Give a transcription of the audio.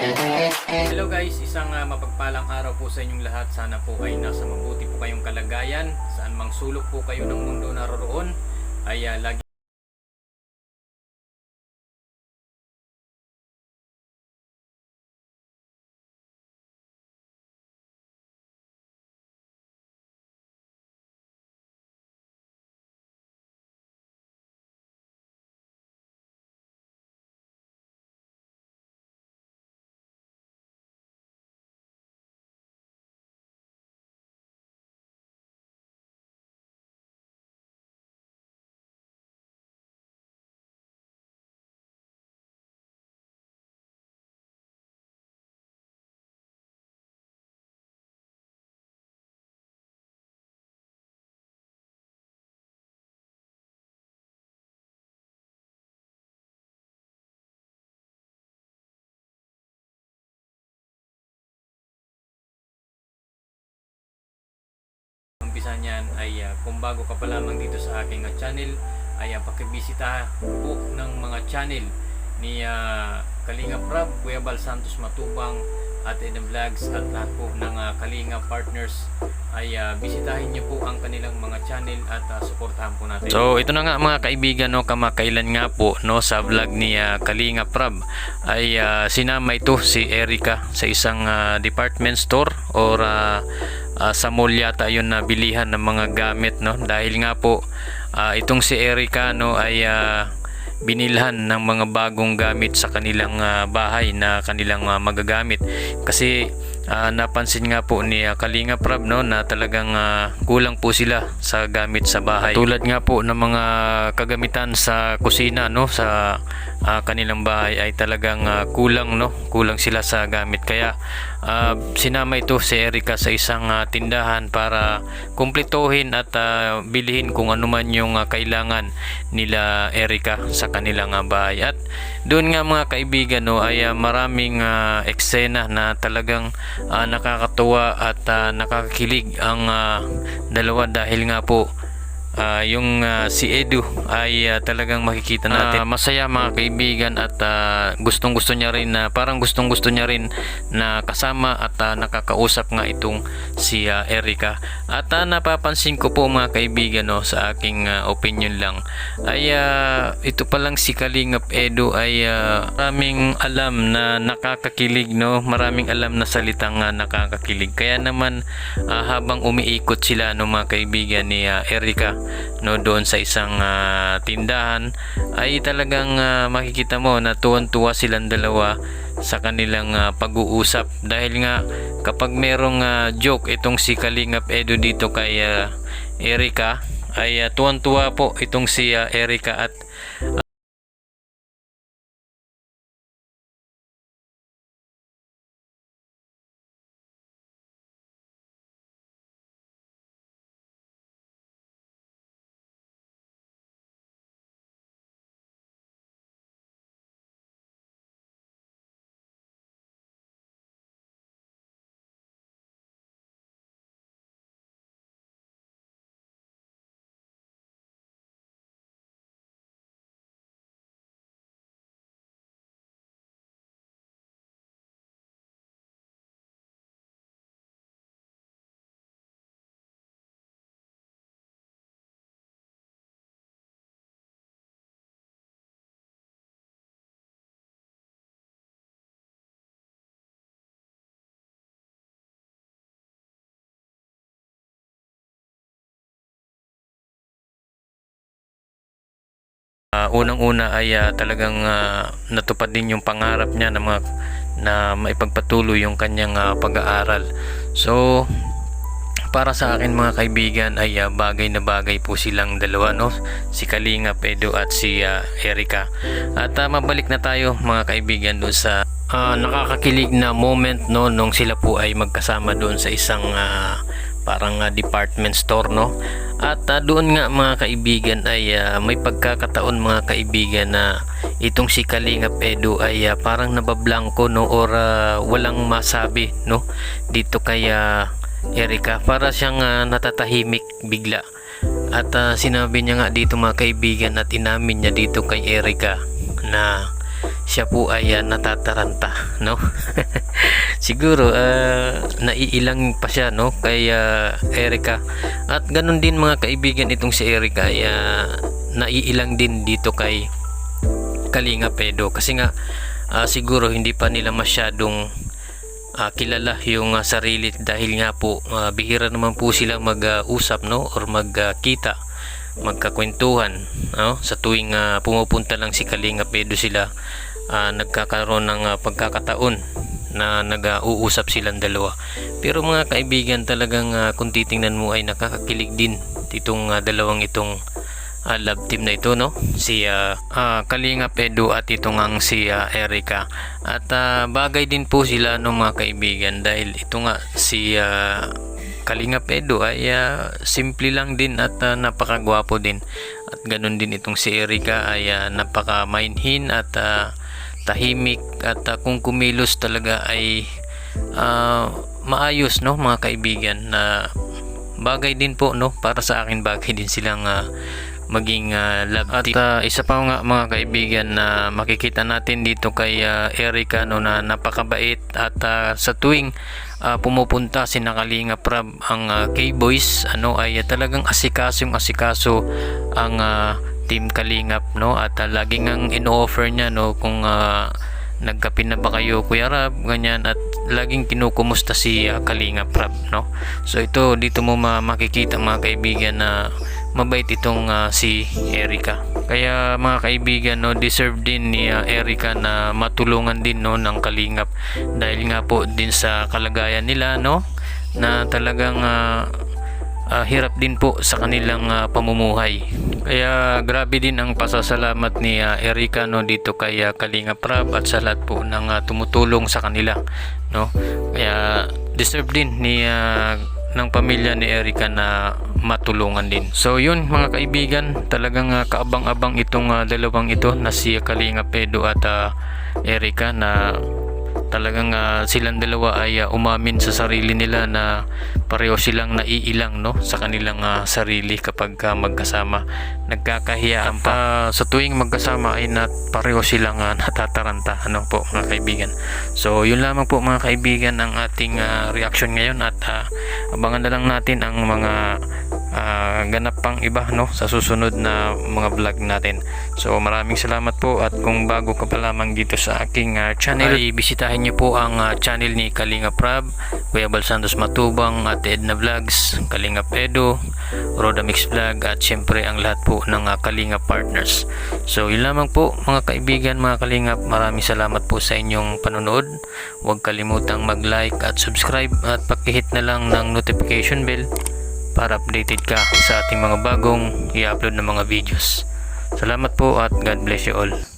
Hello guys, isang mapagpalang araw po sa inyong lahat. Sana po ay nasa mabuti po kayong kalagayan. Saan mang sulok po kayo ng mundo naroroon ay lagi umpisa niyan ay kung bago ka pa lamang dito sa aking channel ay pakibisita po ng mga channel ni Kalinga Prab, Kuya Bal Santos Matubang at Eden Vlogs at lahat po ng Kalinga partners ay bisitahin niyo po ang kanilang mga channel at suportahan po natin. So ito na nga mga kaibigan, no, kamakailan nga po, no, sa vlog ni Kalinga Prab ay sinama ito si Erica sa isang department store or sa mall yata yun na bilihan ng mga gamit, no, dahil nga po itong si Erica, no, ay binilhan ng mga bagong gamit sa kanilang bahay na kanilang magagamit kasi napansin nga po ni Kalinga Prab, no, na talagang kulang po sila sa gamit sa bahay, tulad nga po ng mga kagamitan sa kusina, no, sa kanilang bahay ay talagang kulang, no, kulang sila sa gamit. Kaya sinama ito si Erica sa isang tindahan para kumpletuhin at bilhin kung ano man yung kailangan nila Erica sa kanilang bahay. At doon nga mga kaibigan, no, ay maraming eksena na talagang nakakatuwa at nakakakilig ang dalawa, dahil nga po yung si Edu ay talagang makikita natin masaya mga kaibigan at gustong gusto niya rin na parang gustong gusto niya rin na kasama at nakakausap nga itong si Erica. At napapansin ko po mga kaibigan, no, sa aking opinion lang ay ito palang si Kalingap Edu ay maraming alam na nakakakilig, no, maraming alam na salitang nakakakilig. Kaya naman habang umiikot sila, no, mga kaibigan ni Erica, no, doon sa isang tindahan ay talagang makikita mo na tuwan-tuwa silang dalawa sa kanilang pag-uusap, dahil nga kapag merong joke itong si Kalingap Edu dito kay Erica ay tuwan-tuwa po itong si Erica. At unang-una ay talagang natupad din yung pangarap niya na maipagpatuloy yung kanyang pag-aaral. So para sa akin mga kaibigan ay bagay na bagay po silang dalawa, no, si Kalinga Edu at si Erica. At mabalik na tayo mga kaibigan doon sa nakakakilig na moment, no, nung sila po ay magkasama doon sa isang parang department store, no. At doon nga mga kaibigan ay may pagkakataon mga kaibigan na itong si Kalingap Edu ay parang nabablangko, no, or walang masabi, no, dito kay Erica. Para siyang natatahimik bigla. At sinabi niya nga dito mga kaibigan at inamin niya dito kay Erica na siya po ay natataranta, no? Siguro naiilang pa siya, no, kay Erica. At ganun din mga kaibigan, itong si Erica ay naiilang din dito kay Kalingap Edo, kasi nga siguro hindi pa nila masyadong kilala yung sarili, dahil nga po bihira naman po silang mag-usap, no, or magkita, magkakwentuhan, no? Sa tuwing pumupunta lang si Kalingap Edo, sila nagkakaroon ng pagkakataon na nag-uusap silang dalawa. Pero mga kaibigan, talagang kung titingnan mo ay nakakakilig din itong dalawang itong love team na ito, no? Si Kalingap Edo at itong ang si Erica. At bagay din po sila, no, mga kaibigan, dahil ito nga si Kalingap Edo ay simple lang din at napakagwapo din. At ganun din itong si Erica ay napaka-mainhin at tahimik, at kung kumilos talaga ay maayos, no, mga kaibigan, na bagay din po, no, para sa akin bagay din silang maging love team. At isa pa nga mga kaibigan na makikita natin dito kay Erica, no, na napakabait, at sa tuwing pumupunta si Kalingap Rab ang K-Boys, ay talagang asikaso ang Team Kalingap, no, at laging ang ino-offer niya, no, kung nagkape na ba kayo Kuya Rab, ganyan, at laging kinukumusta si Kalingap Rab, no. So ito, dito mo makikita mga kaibigan na mabait itong si Erica. Kaya mga kaibigan, no, deserve din ni Erica na matulungan din, no, ng Kalingap, dahil nga po din sa kalagayan nila, no, na talagang hirap din po sa kanilang pamumuhay. Kaya grabe din ang pasasalamat ni Erica, no, dito kay Kalingap Rab at sa lahat po ng tumutulong sa kanila, no. Kaya deserve din ni ng pamilya ni Erica na matulungan din. So yun mga kaibigan, talagang kaabang-abang itong dalawang ito na si Kalingap Edo at Erica, na talagang silang dalawa ay umamin sa sarili nila na pareho silang naiilang, no, sa kanilang sarili kapag magkasama. Nagkakahiyaan pa sa tuwing magkasama ay pareho silang natataranta, ano po mga kaibigan. So yun lamang po mga kaibigan ang ating reaction ngayon, at abangan na lang natin ang mga ganap pang iba, no, sa susunod na mga vlog natin. So maraming salamat po, at kung bago ka pa lamang dito sa aking channel, ay bisitahin niyo po ang channel ni Kalingap Rab, Kuya Bal Santos Matubang, at Edna Vlogs, Kalingap Edo, Rodamix Vlog, at syempre ang lahat po ng Kalingap Partners. So yun lamang po mga kaibigan, mga Kalingap, maraming salamat po sa inyong panonood. Huwag kalimutang mag-like at subscribe, at pakihit na lang ng notification bell para updated ka sa ating mga bagong i-upload na mga videos. Salamat po, at God bless you all.